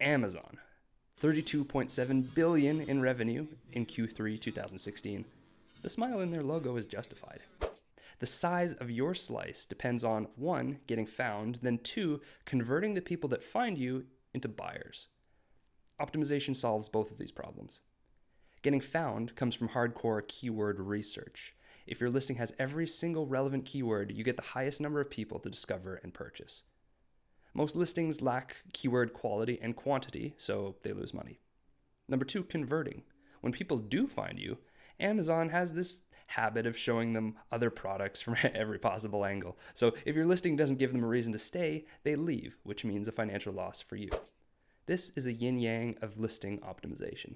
Amazon. 32.7 billion in revenue in Q3 2016. The smile in their logo is justified. The size of your slice depends on 1, getting found, then 2, converting the people that find you into buyers. Optimization solves both of these problems. Getting found comes from hardcore keyword research. If your listing has every single relevant keyword, you get the highest number of people to discover and purchase. Most listings lack keyword quality and quantity, so they lose money. Number 2, converting. When people do find you, Amazon has this habit of showing them other products from every possible angle. So if your listing doesn't give them a reason to stay, they leave, which means a financial loss for you. This is a yin-yang of listing optimization.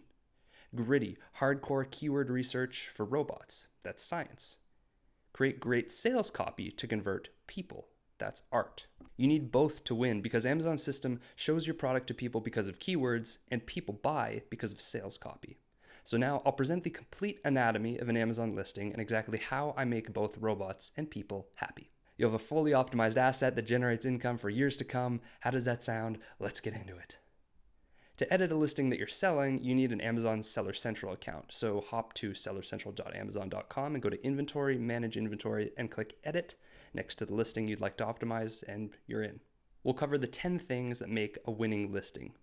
Gritty, hardcore keyword research for robots. That's science. Create great sales copy to convert people. That's art. You need both to win because Amazon's system shows your product to people because of keywords and people buy because of sales copy. So now I'll present the complete anatomy of an Amazon listing and exactly how I make both robots and people happy. You'll have a fully optimized asset that generates income for years to come. How does that sound? Let's get into it. To edit a listing that you're selling, you need an Amazon Seller Central account. So hop to sellercentral.amazon.com and go to Inventory, Manage Inventory, and click Edit next to the listing you'd like to optimize, and you're in. We'll cover the 10 things that make a winning listing.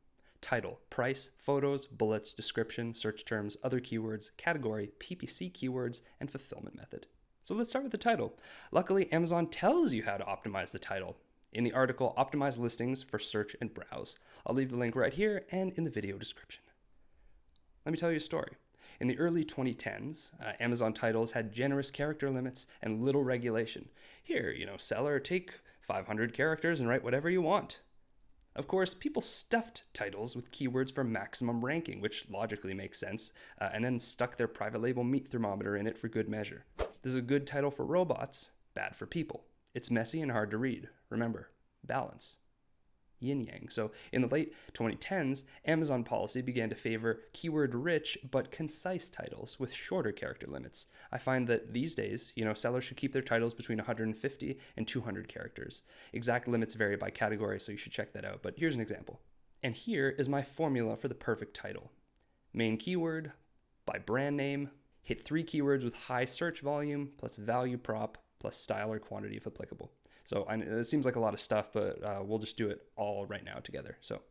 Title, price, photos, bullets, description, search terms, other keywords, category, PPC keywords, and fulfillment method. So let's start with the title. Luckily, Amazon tells you how to optimize the title. In the article, Optimize Listings for Search and Browse. I'll leave the link right here and in the video description. Let me tell you a story. In the early 2010s, Amazon titles had generous character limits and little regulation. Here, seller, take 500 characters and write whatever you want. Of course, people stuffed titles with keywords for maximum ranking, which logically makes sense, and then stuck their private label meat thermometer in it for good measure. This is a good title for robots, bad for people. It's messy and hard to read. Remember, balance. Yin-yang. So in the late 2010s, Amazon policy began to favor keyword-rich but concise titles with shorter character limits. I find that these days, sellers should keep their titles between 150 and 200 characters. Exact limits vary by category, so you should check that out. But here's an example. And here is my formula for the perfect title. Main keyword, by brand name, hit 3 keywords with high search volume, plus value prop, plus style or quantity if applicable. So it seems like a lot of stuff, but we'll just do it all right now together. So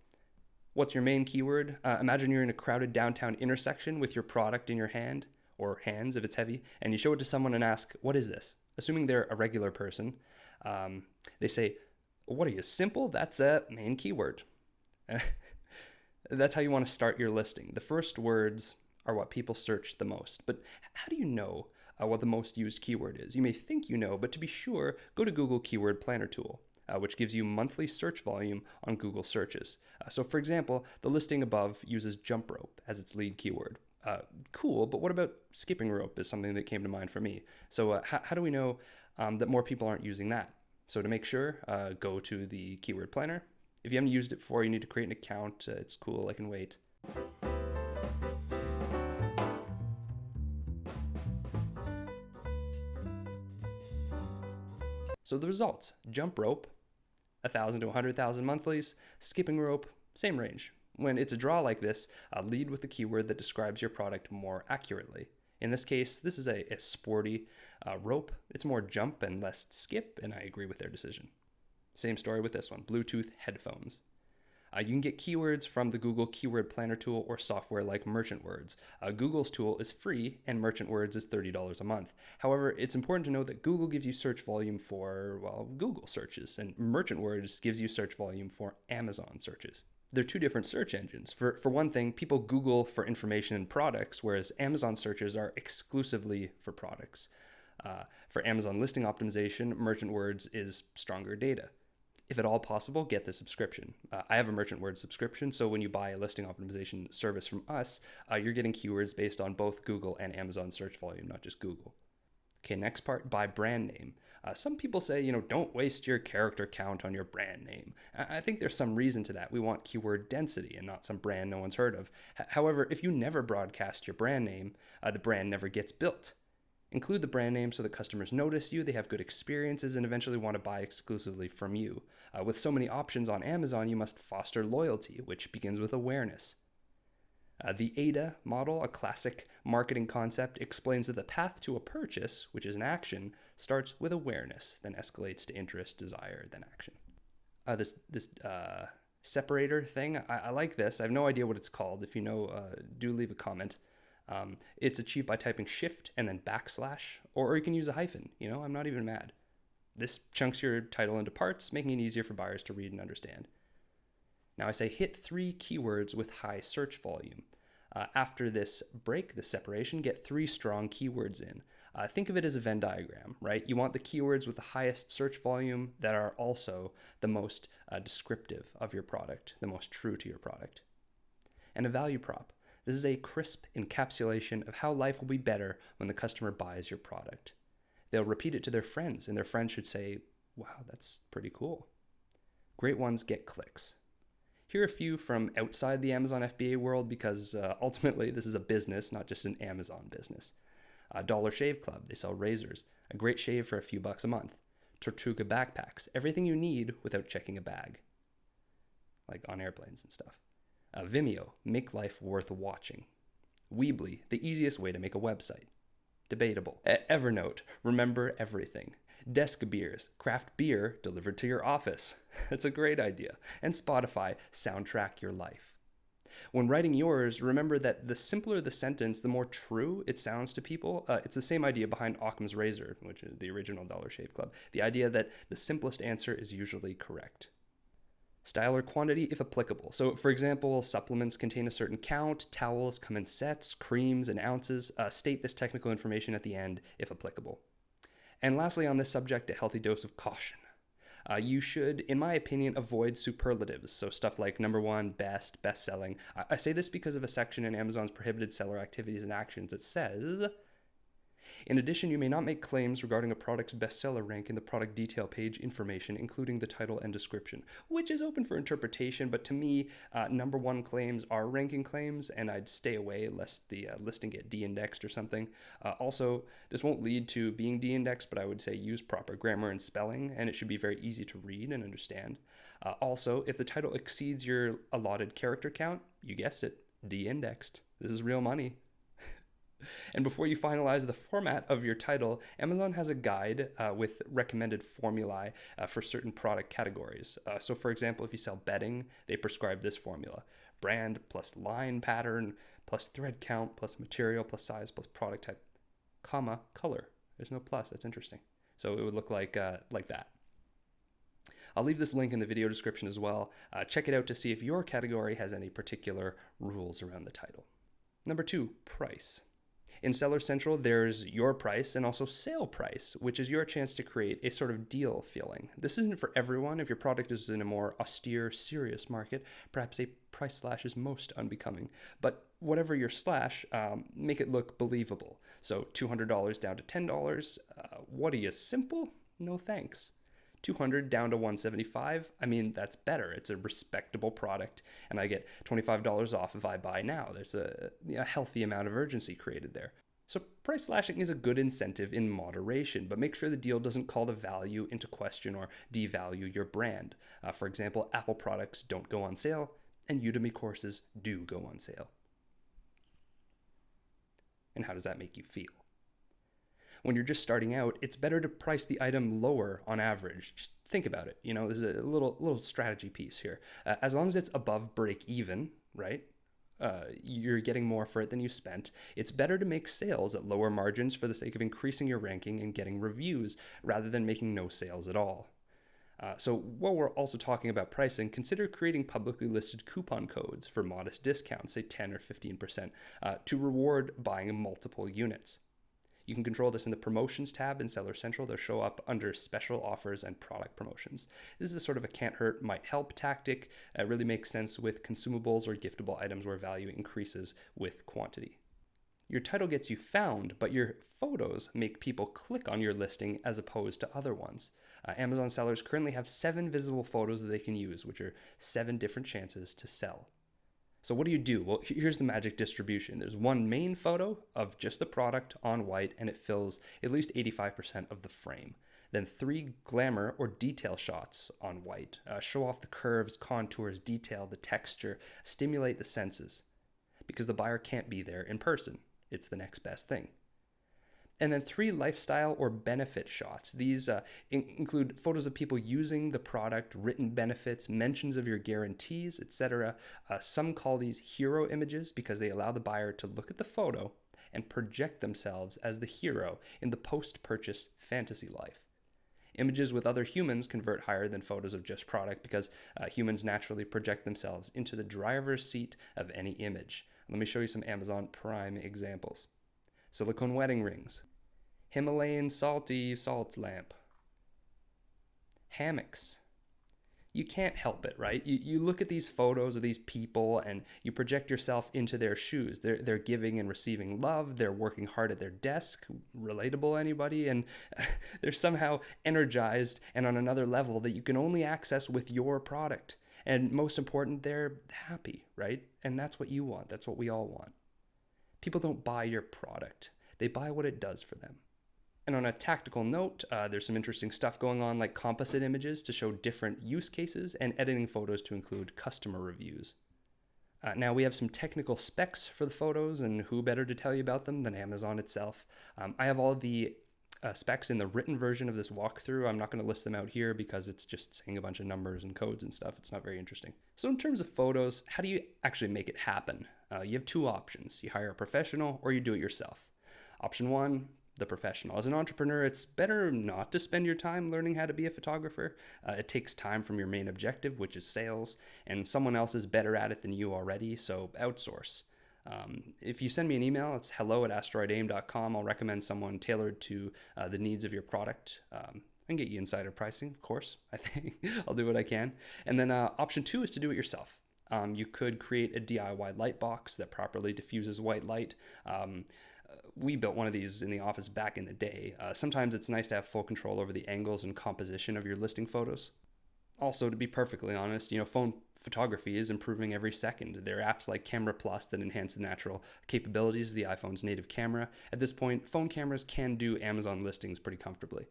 what's your main keyword? Imagine you're in a crowded downtown intersection with your product in your hand, or hands if it's heavy, and you show it to someone and ask, what is this? Assuming they're a regular person, they say, what are you, simple? That's a main keyword. That's how you want to start your listing. The first words are what people search the most. But how do you know what the most used keyword is? You may think you know, but to be sure, go to Google Keyword Planner tool, which gives you monthly search volume on Google searches. So for example, the listing above uses jump rope as its lead keyword. Cool, but what about skipping rope is something that came to mind for me. So how do we know that more people aren't using that? So to make sure, go to the Keyword Planner. If you haven't used it before, you need to create an account. It's cool, I can wait. So the results, jump rope, 1,000 to 100,000 monthlies, skipping rope, same range. When it's a draw like this, lead with the keyword that describes your product more accurately. In this case, this is a sporty rope. It's more jump and less skip, and I agree with their decision. Same story with this one, Bluetooth headphones. You can get keywords from the Google Keyword Planner tool or software like Merchant Words. Google's tool is free and Merchant Words is $30 a month. However, it's important to know that Google gives you search volume for, Google searches, and Merchant Words gives you search volume for Amazon searches. They're two different search engines. For one thing, people Google for information and products, whereas Amazon searches are exclusively for products. For Amazon listing optimization, Merchant Words is stronger data. If at all possible, get the subscription. I have a Merchant Words subscription, so when you buy a listing optimization service from us, you're getting keywords based on both Google and Amazon search volume, not just Google. Okay, next part, by brand name. Some people say, don't waste your character count on your brand name. I think there's some reason to that. We want keyword density and not some brand no one's heard of. However, if you never broadcast your brand name, the brand never gets built. Include the brand name so that customers notice you, they have good experiences, and eventually want to buy exclusively from you. With so many options on Amazon, you must foster loyalty, which begins with awareness. The AIDA model, a classic marketing concept, explains that the path to a purchase, which is an action, starts with awareness, then escalates to interest, desire, then action. This separator thing, I like this. I have no idea what it's called. If you know, do leave a comment. It's achieved by typing shift and then backslash, or you can use a hyphen. I'm not even mad. This chunks your title into parts, making it easier for buyers to read and understand. Now I say hit 3 keywords with high search volume. After this break, the separation, get 3 strong keywords in. Think of it as a Venn diagram, right? You want the keywords with the highest search volume that are also the most descriptive of your product, the most true to your product. And a value prop. This is a crisp encapsulation of how life will be better when the customer buys your product. They'll repeat it to their friends, and their friends should say, wow, that's pretty cool. Great ones get clicks. Here are a few from outside the Amazon FBA world because ultimately this is a business, not just an Amazon business. Dollar Shave Club, they sell razors. A great shave for a few bucks a month. Tortuga backpacks, everything you need without checking a bag. Like on airplanes and stuff. Vimeo, make life worth watching. Weebly, the easiest way to make a website. Debatable. Evernote, remember everything. Desk beers, craft beer delivered to your office. That's a great idea. And Spotify, soundtrack your life. When writing yours, remember that the simpler the sentence, the more true it sounds to people. It's the same idea behind Occam's razor, which is the original Dollar Shave Club. The idea that the simplest answer is usually correct. Style or quantity if applicable. So for example, supplements contain a certain count, towels come in sets, creams and ounces. State this technical information at the end if applicable. And lastly on this subject, a healthy dose of caution. You should, in my opinion, avoid superlatives. So stuff like number 1, best, best-selling. I say this because of a section in Amazon's prohibited seller activities and actions that says, in addition, you may not make claims regarding a product's bestseller rank in the product detail page information, including the title and description, which is open for interpretation, but to me, number 1 claims are ranking claims, and I'd stay away lest the listing get de-indexed or something. Also, this won't lead to being de-indexed, but I would say use proper grammar and spelling, and it should be very easy to read and understand. Also, if the title exceeds your allotted character count, you guessed it, de-indexed. This is real money. And before you finalize the format of your title, Amazon has a guide with recommended formulae for certain product categories. So for example, if you sell bedding, they prescribe this formula: brand plus line pattern plus thread count plus material plus size plus product type, comma, color. There's no plus. That's interesting. So it would look like that. I'll leave this link in the video description as well. Check it out to see if your category has any particular rules around the title. Number 2, price. In Seller Central, there's your price and also sale price, which is your chance to create a sort of deal feeling. This isn't for everyone. If your product is in a more austere, serious market, perhaps a price slash is most unbecoming. But whatever your slash, make it look believable. So $200 down to $10. What are you, simple? No thanks. $200 down to $175. I mean, that's better. It's a respectable product, and I get $25 off if I buy now. There's a healthy amount of urgency created there. So price slashing is a good incentive in moderation, but make sure the deal doesn't call the value into question or devalue your brand. For example, Apple products don't go on sale, and Udemy courses do go on sale. And how does that make you feel? When you're just starting out, it's better to price the item lower on average. Just think about it. This is a little strategy piece here. As long as it's above break even, right? You're getting more for it than you spent. It's better to make sales at lower margins for the sake of increasing your ranking and getting reviews rather than making no sales at all. So while we're also talking about pricing, consider creating publicly listed coupon codes for modest discounts, say 10 or 15%, to reward buying multiple units. You can control this in the Promotions tab in Seller Central. They'll show up under Special Offers and Product Promotions. This is a sort of a can't hurt, might help tactic. It really makes sense with consumables or giftable items where value increases with quantity. Your title gets you found, but your photos make people click on your listing as opposed to other ones. Amazon sellers currently have 7 visible photos that they can use, which are 7 different chances to sell. So what do? Well, here's the magic distribution. There's one main photo of just the product on white, and it fills at least 85% of the frame. Then 3 glamour or detail shots on white. Show off the curves, contours, detail, the texture, stimulate the senses. Because the buyer can't be there in person. It's the next best thing. And then 3 lifestyle or benefit shots. These include photos of people using the product, written benefits, mentions of your guarantees, etc. Some call these hero images because they allow the buyer to look at the photo and project themselves as the hero in the post-purchase fantasy life. Images with other humans convert higher than photos of just product because humans naturally project themselves into the driver's seat of any image. Let me show you some Amazon Prime examples. Silicone wedding rings, Himalayan salty salt lamp, hammocks. You can't help it, right? You look at these photos of these people and you project yourself into their shoes. They're giving and receiving love. They're working hard at their desk. Relatable, anybody? And they're somehow energized and on another level that you can only access with your product. And most important, they're happy, right? And that's what you want. That's what we all want. People don't buy your product. They buy what it does for them. And on a tactical note, there's some interesting stuff going on, like composite images to show different use cases and editing photos to include customer reviews. Now we have some technical specs for the photos, and who better to tell you about them than Amazon itself. I have all the specs in the written version of this walkthrough. I'm not going to list them out here because it's just saying a bunch of numbers and codes and stuff. It's not very interesting. So in terms of photos, how do you actually make it happen? You have 2 options. You hire a professional or you do it yourself. Option 1, the professional. As an entrepreneur, it's better not to spend your time learning how to be a photographer. It takes time from your main objective, which is sales, and someone else is better at it than you already, so outsource. If you send me an email, it's hello@asteroidaim.com. I'll recommend someone tailored to the needs of your product. And get you insider pricing, of course. I think I'll do what I can. And then option 2 is to do it yourself. You could create a DIY light box that properly diffuses white light. We built one of these in the office back in the day. Sometimes it's nice to have full control over the angles and composition of your listing photos. Also, to be perfectly honest, phone photography is improving every second. There are apps like Camera Plus that enhance the natural capabilities of the iPhone's native camera. At this point, phone cameras can do Amazon listings pretty comfortably.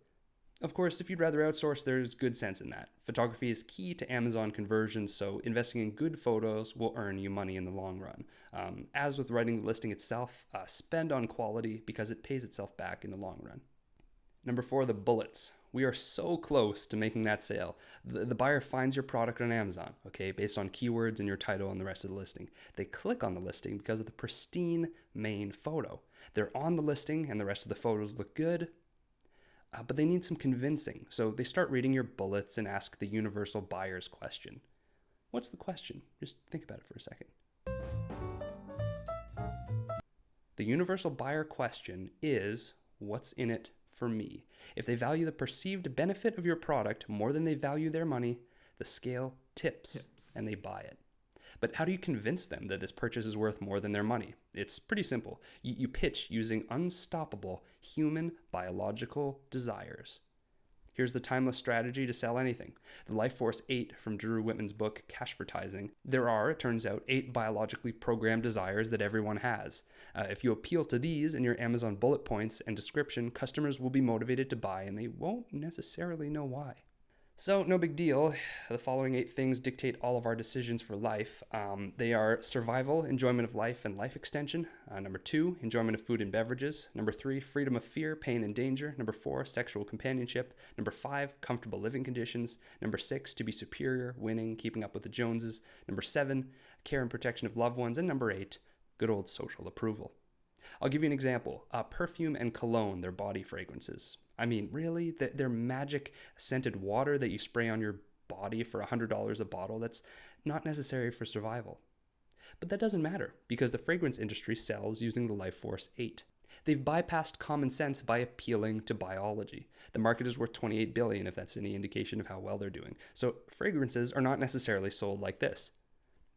Of course, if you'd rather outsource, there's good sense in that. Photography is key to Amazon conversions, so investing in good photos will earn you money in the long run. As with writing the listing itself, spend on quality because it pays itself back in the long run. Number 4, the bullets. We are so close to making that sale. The buyer finds your product on Amazon, okay, based on keywords and your title and the rest of the listing. They click on the listing because of the pristine main photo. They're on the listing and the rest of the photos look good, but they need some convincing. So they start reading your bullets and ask the universal buyer's question. What's the question? Just think about it for a second. The universal buyer question is, what's in it for me? If they value the perceived benefit of your product more than they value their money, the scale tips and they buy it. But how do you convince them that this purchase is worth more than their money? It's pretty simple. You pitch using unstoppable human biological desires. Here's the timeless strategy to sell anything. The Life Force 8 from Drew Whitman's book, Cashvertising. There are, it turns out, 8 biologically programmed desires that everyone has. If you appeal to these in your Amazon bullet points and description, customers will be motivated to buy and they won't necessarily know why. So, no big deal. The following 8 things dictate all of our decisions for life. They are survival, enjoyment of life, and life extension. Number 2, enjoyment of food and beverages. Number 3, freedom of fear, pain, and danger. Number 4, sexual companionship. Number 5, comfortable living conditions. Number 6, to be superior, winning, keeping up with the Joneses. Number 7, care and protection of loved ones. And number 8, good old social approval. I'll give you an example. Perfume and cologne, they're body fragrances. I mean, really? They're magic scented water that you spray on your body for $100 a bottle. That's not necessary for survival. But that doesn't matter because the fragrance industry sells using the Life Force 8. They've bypassed common sense by appealing to biology. The market is worth $28 billion if that's any indication of how well they're doing. So fragrances are not necessarily sold like this.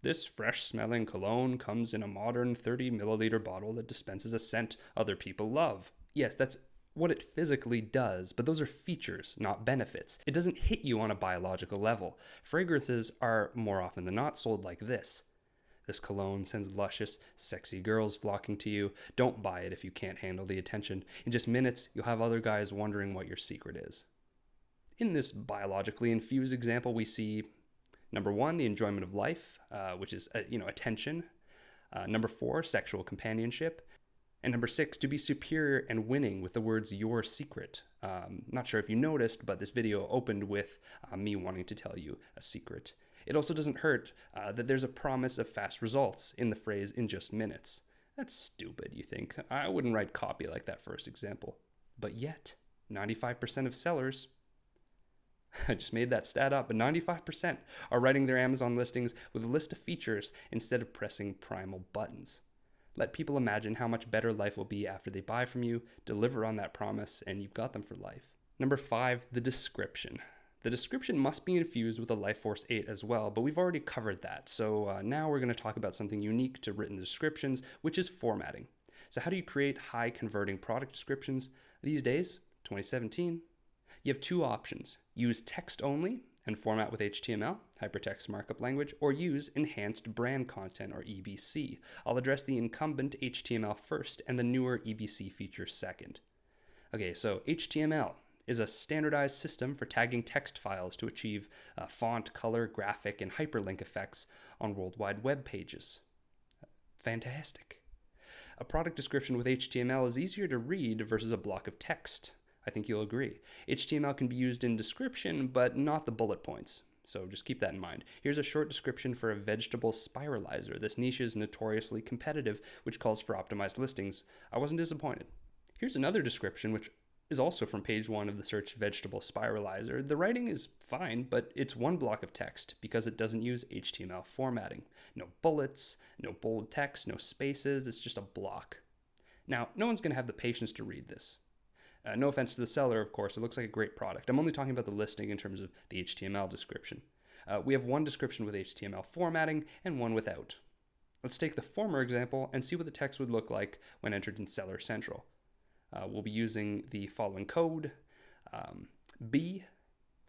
This fresh-smelling cologne comes in a modern 30-milliliter bottle that dispenses a scent other people love. Yes, that's what it physically does, but those are features, not benefits. It doesn't hit you on a biological level. Fragrances are more often than not sold like this. This cologne sends luscious, sexy girls flocking to you. Don't buy it if you can't handle the attention. In just minutes, you'll have other guys wondering what your secret is. In this biologically infused example, we see number 1, the enjoyment of life, which is attention. Number 4, sexual companionship. And number 6, to be superior and winning with the words "your secret." Not sure if you noticed, but this video opened with me wanting to tell you a secret. It also doesn't hurt that there's a promise of fast results in the phrase "in just minutes." That's stupid, you think. I wouldn't write copy like that first example. But yet, 95% of sellers, I just made that stat up, but 95% are writing their Amazon listings with a list of features instead of pressing primal buttons. Let people imagine how much better life will be after they buy from you, deliver on that promise, and you've got them for life. Number 5, the description. The description must be infused with a Life Force 8 as well, but we've already covered that. So now we're going to talk about something unique to written descriptions, which is formatting. So how do you create high converting product descriptions these days, 2017? You have 2 options. Use text only and format with HTML, hypertext markup language, or use enhanced brand content, or EBC. I'll address the incumbent HTML first and the newer EBC feature second. Okay, so HTML is a standardized system for tagging text files to achieve font, color, graphic, and hyperlink effects on World Wide Web pages. Fantastic. A product description with HTML is easier to read versus a block of text. I think you'll agree. HTML can be used in description, but not the bullet points. So just keep that in mind. Here's a short description for a vegetable spiralizer. This niche is notoriously competitive, which calls for optimized listings. I wasn't disappointed. Here's another description, which is also from page 1 of the search vegetable spiralizer. The writing is fine, but it's one block of text because it doesn't use HTML formatting. No bullets, no bold text, no spaces. It's just a block. Now, no one's going to have the patience to read this. No offense to the seller, of course. It looks like a great product. I'm only talking about the listing in terms of the HTML description. We have one description with HTML formatting and one without. Let's take the former example and see what the text would look like when entered in Seller Central. We'll be using the following code: B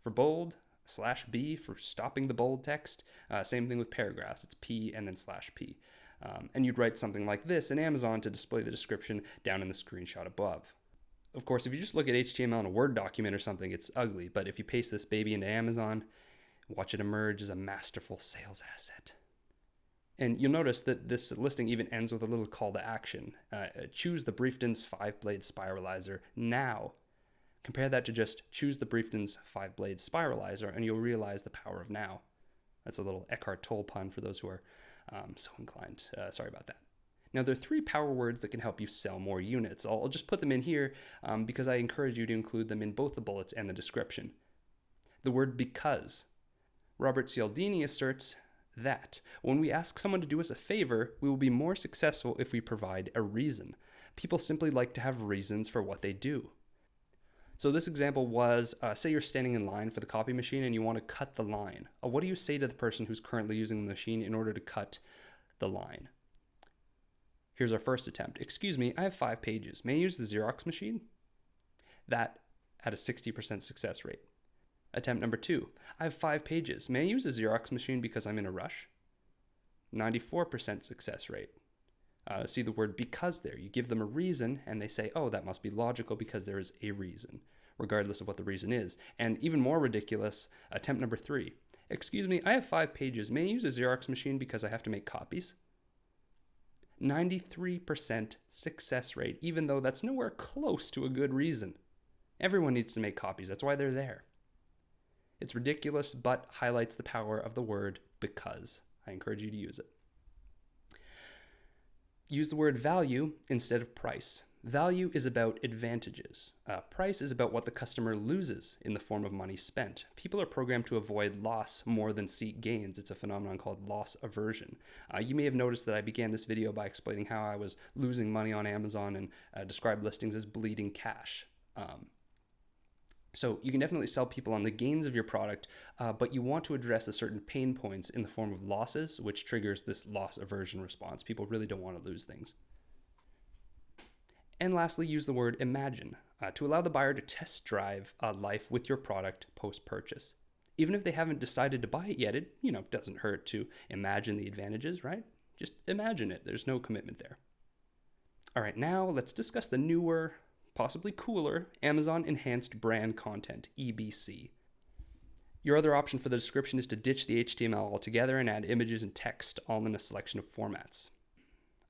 for bold, /B for stopping the bold text. Same thing with paragraphs. It's P and then /P. And you'd write something like this in Amazon to display the description down in the screenshot above. Of course, if you just look at HTML in a Word document or something, it's ugly. But if you paste this baby into Amazon, watch it emerge as a masterful sales asset. And you'll notice that this listing even ends with a little call to action. Choose the Briefton's 5-blade spiralizer now. Compare that to just choose the Briefton's 5-blade spiralizer, and you'll realize the power of now. That's a little Eckhart Tolle pun for those who are so inclined. Sorry about that. Now, there are 3 power words that can help you sell more units. I'll just put them in here because I encourage you to include them in both the bullets and the description. The word because. Robert Cialdini asserts that when we ask someone to do us a favor, we will be more successful if we provide a reason. People simply like to have reasons for what they do. So this example was, say you're standing in line for the copy machine and you want to cut the line. What do you say to the person who's currently using the machine in order to cut the line? Here's our first attempt. Excuse me, I have 5 pages. May I use the Xerox machine? That had a 60% success rate. Attempt number 2. I have 5 pages. May I use a Xerox machine because I'm in a rush? 94% success rate. See the word because there. You give them a reason and they say, oh, that must be logical because there is a reason, regardless of what the reason is. And even more ridiculous, attempt number 3. Excuse me, I have 5 pages. May I use a Xerox machine because I have to make copies? 93% success rate, even though that's nowhere close to a good reason. Everyone needs to make copies. That's why they're there. It's ridiculous, but highlights the power of the word because. I encourage you to use it. Use the word value instead of price. Value is about advantages. Price is about what the customer loses in the form of money spent. People are programmed to avoid loss more than seek gains. It's a phenomenon called loss aversion. You may have noticed that I began this video by explaining how I was losing money on Amazon and described listings as bleeding cash. So you can definitely sell people on the gains of your product, but you want to address a certain pain points in the form of losses, which triggers this loss aversion response. People really don't want to lose things. And lastly, use the word imagine to allow the buyer to test drive life with your product post-purchase. Even if they haven't decided to buy it yet, it doesn't hurt to imagine the advantages, right? Just imagine it. There's no commitment there. All right, now let's discuss the newer, possibly cooler, Amazon Enhanced Brand Content, EBC. Your other option for the description is to ditch the HTML altogether and add images and text, all in a selection of formats.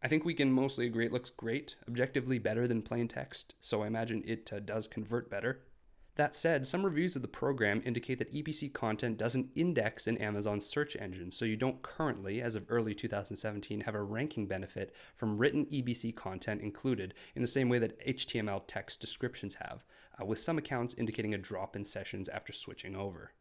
I think we can mostly agree it looks great, objectively better than plain text, so I imagine it does convert better. That said, some reviews of the program indicate that EBC content doesn't index in Amazon's search engine, so you don't currently, as of early 2017, have a ranking benefit from written EBC content included in the same way that HTML text descriptions have, with some accounts indicating a drop in sessions after switching over.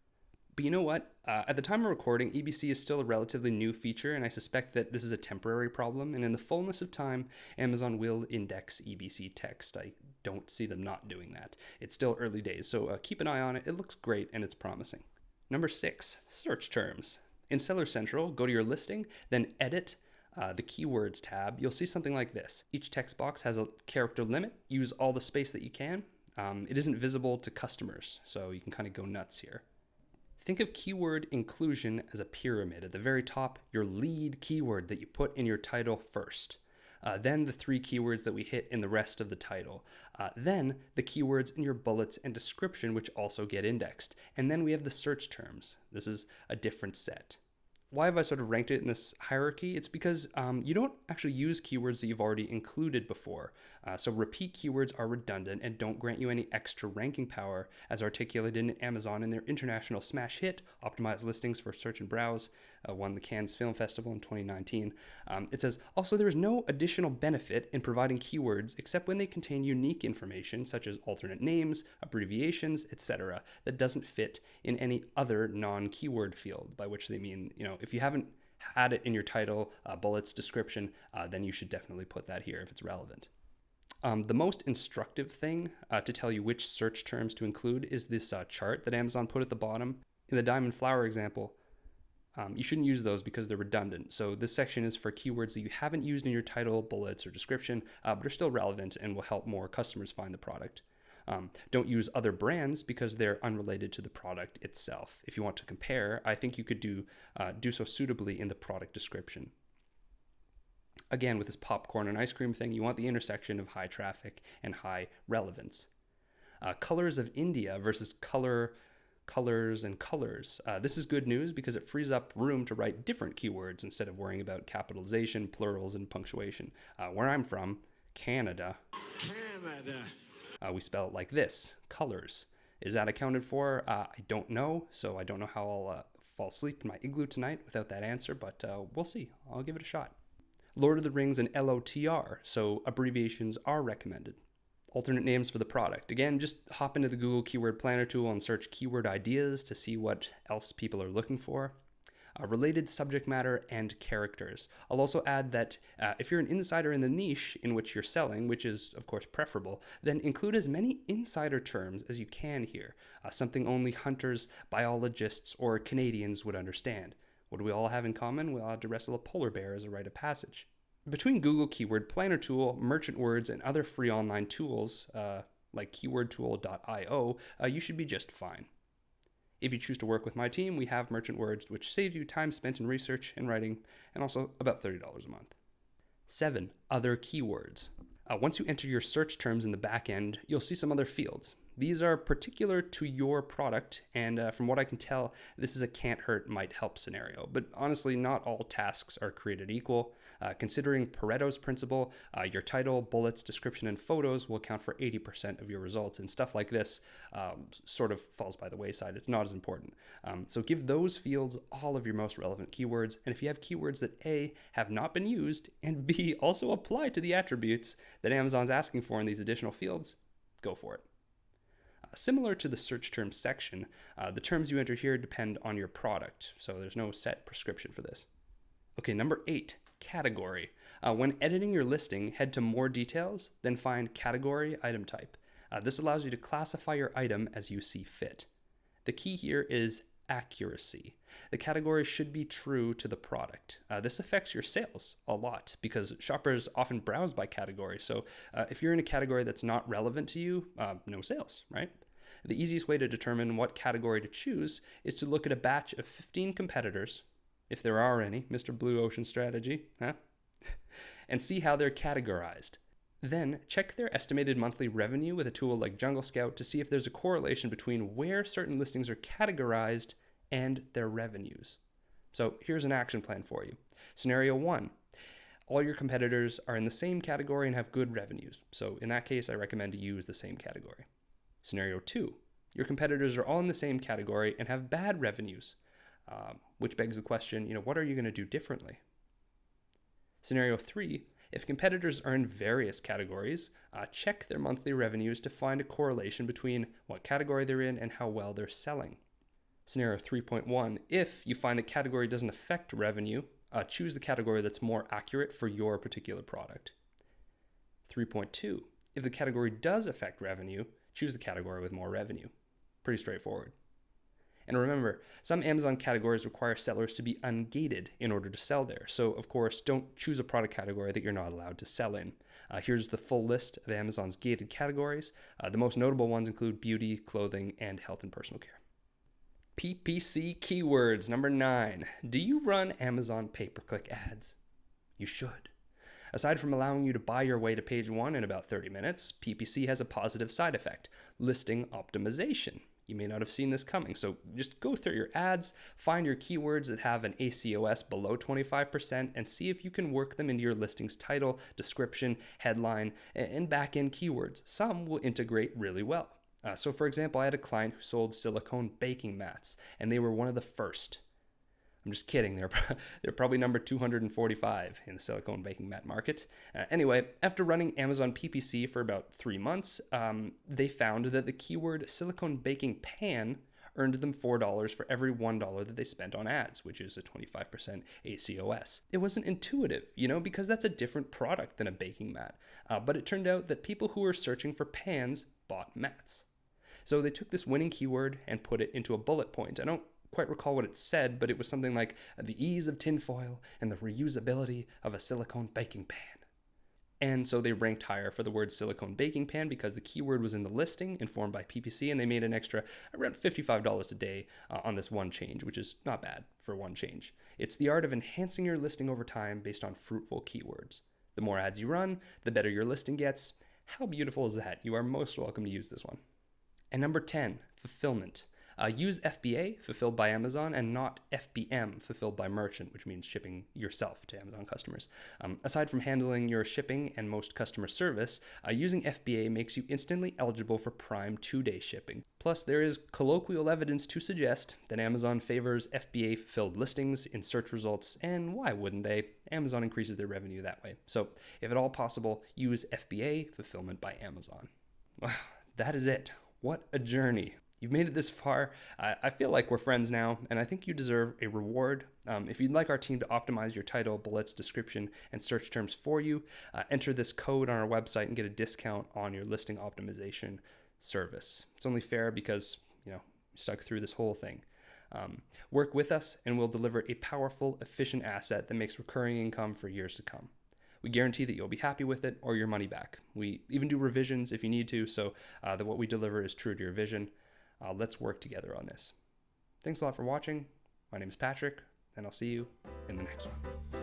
But you know what? At the time of recording, EBC is still a relatively new feature, and I suspect that this is a temporary problem, and in the fullness of time, Amazon will index EBC text. I don't see them not doing that. It's still early days, so keep an eye on it. It looks great, and it's promising. Number 6, search terms. In Seller Central, go to your listing, then edit the Keywords tab. You'll see something like this. Each text box has a character limit. Use all the space that you can. It isn't visible to customers, so you can kind of go nuts here. Think of keyword inclusion as a pyramid. At the very top, your lead keyword that you put in your title first. Then the 3 keywords that we hit in the rest of the title. Then the keywords in your bullets and description, which also get indexed. And then we have the search terms. This is a different set. Why have I sort of ranked it in this hierarchy? It's because you don't actually use keywords that you've already included before. So repeat keywords are redundant and don't grant you any extra ranking power, as articulated in Amazon in their international smash hit, Optimized Listings for Search and Browse, won the Cannes Film Festival in 2019. It says, also there is no additional benefit in providing keywords except when they contain unique information such as alternate names, abbreviations, etc. that doesn't fit in any other non-keyword field, by which they mean, if you haven't had it in your title, bullets, description, then you should definitely put that here if it's relevant. The most instructive thing to tell you which search terms to include is this chart that Amazon put at the bottom. In the diamond flower example, you shouldn't use those because they're redundant. So this section is for keywords that you haven't used in your title, bullets, or description, but are still relevant and will help more customers find the product. Don't use other brands because they're unrelated to the product itself. If you want to compare, I think you could do so suitably in the product description. Again, with this popcorn and ice cream thing, you want the intersection of high traffic and high relevance. Colors of India versus colors and colors. This is good news because it frees up room to write different keywords instead of worrying about capitalization, plurals, and punctuation. Where I'm from, Canada. We spell it like this, colors. Is that accounted for? I don't know, so I don't know how I'll fall asleep in my igloo tonight without that answer, but we'll see. I'll give it a shot. Lord of the Rings and LOTR, so abbreviations are recommended. Alternate names for the product. Again, just hop into the Google Keyword Planner tool and search keyword ideas to see what else people are looking for. Related subject matter and characters. I'll also add that if you're an insider in the niche in which you're selling, which is of course preferable, then include as many insider terms as you can here, something only hunters, biologists, or Canadians would understand. What do we all have in common? We all have to wrestle a polar bear as a rite of passage. Between Google Keyword Planner Tool, Merchant Words, and other free online tools like keywordtool.io, you should be just fine. If you choose to work with my team, we have Merchant Words, which saves you time spent in research and writing, and also about $30 a month. 7. Other keywords. Once you enter your search terms in the back end, you'll see some other fields. These are particular to your product, and from what I can tell, this is a can't hurt, might help scenario. But honestly, not all tasks are created equal. Considering Pareto's principle, your title, bullets, description, and photos will account for 80% of your results, and stuff like this sort of falls by the wayside. It's not as important. So give those fields all of your most relevant keywords, and if you have keywords that A, have not been used, and B, also apply to the attributes that Amazon's asking for in these additional fields, go for it. Similar to the search terms section, the terms you enter here depend on your product, so there's no set prescription for this. Okay, number 8, category. When editing your listing, head to more details, then find category item type. This allows you to classify your item as you see fit. The key here is accuracy. The category should be true to the product. This affects your sales a lot because shoppers often browse by category. So if you're in a category that's not relevant to you, no sales, right? The easiest way to determine what category to choose is to look at a batch of 15 competitors, if there are any, Mr. Blue Ocean Strategy, huh? And see how they're categorized. Then check their estimated monthly revenue with a tool like Jungle Scout to see if there's a correlation between where certain listings are categorized and their revenues. So here's an action plan for you. Scenario 1, all your competitors are in the same category and have good revenues. So in that case, I recommend to use the same category. Scenario 2, your competitors are all in the same category and have bad revenues, which begs the question, what are you going to do differently? Scenario 3, if competitors are in various categories, check their monthly revenues to find a correlation between what category they're in and how well they're selling. Scenario 3.1, if you find the category doesn't affect revenue, choose the category that's more accurate for your particular product. 3.2, if the category does affect revenue, choose the category with more revenue. Pretty straightforward. And remember, some Amazon categories require sellers to be ungated in order to sell there. So of course, don't choose a product category that you're not allowed to sell in. Here's the full list of Amazon's gated categories. The most notable ones include beauty, clothing, and health and personal care. PPC keywords, number 9. Do you run Amazon pay-per-click ads? You should. Aside from allowing you to buy your way to page 1 in about 30 minutes, PPC has a positive side effect, listing optimization. You may not have seen this coming, so just go through your ads, find your keywords that have an ACOS below 25%, and see if you can work them into your listing's title, description, headline, and back-end keywords. Some will integrate really well. So for example, I had a client who sold silicone baking mats, and they were one of the first. I'm just kidding. They're probably number 245 in the silicone baking mat market. Anyway, after running Amazon PPC for about 3 months, they found that the keyword silicone baking pan earned them $4 for every $1 that they spent on ads, which is a 25% ACOS. It wasn't intuitive, because that's a different product than a baking mat. But it turned out that people who were searching for pans bought mats. So they took this winning keyword and put it into a bullet point. I don't quite recall what it said, but it was something like the ease of tinfoil and the reusability of a silicone baking pan. And so they ranked higher for the word silicone baking pan because the keyword was in the listing informed by PPC, and they made an extra around $55 a day on this one change, which is not bad for one change. It's the art of enhancing your listing over time based on fruitful keywords. The more ads you run, the better your listing gets. How beautiful is that? You are most welcome to use this one. And number 10, fulfillment. Use FBA, fulfilled by Amazon, and not FBM, fulfilled by merchant, which means shipping yourself to Amazon customers. Aside from handling your shipping and most customer service, using FBA makes you instantly eligible for Prime 2-day shipping. Plus, there is colloquial evidence to suggest that Amazon favors FBA-fulfilled listings in search results, and why wouldn't they? Amazon increases their revenue that way. So, if at all possible, use FBA, fulfillment by Amazon. Wow, that is it. What a journey. You've made it this far. I feel like we're friends now, and I think you deserve a reward. If you'd like our team to optimize your title, bullets, description, and search terms for you, enter this code on our website and get a discount on your listing optimization service. It's only fair because, you stuck through this whole thing. Work with us, and we'll deliver a powerful, efficient asset that makes recurring income for years to come. We guarantee that you'll be happy with it or your money back. We even do revisions if you need to, so that what we deliver is true to your vision. Let's work together on this. Thanks a lot for watching. My name is Patrick, and I'll see you in the next one.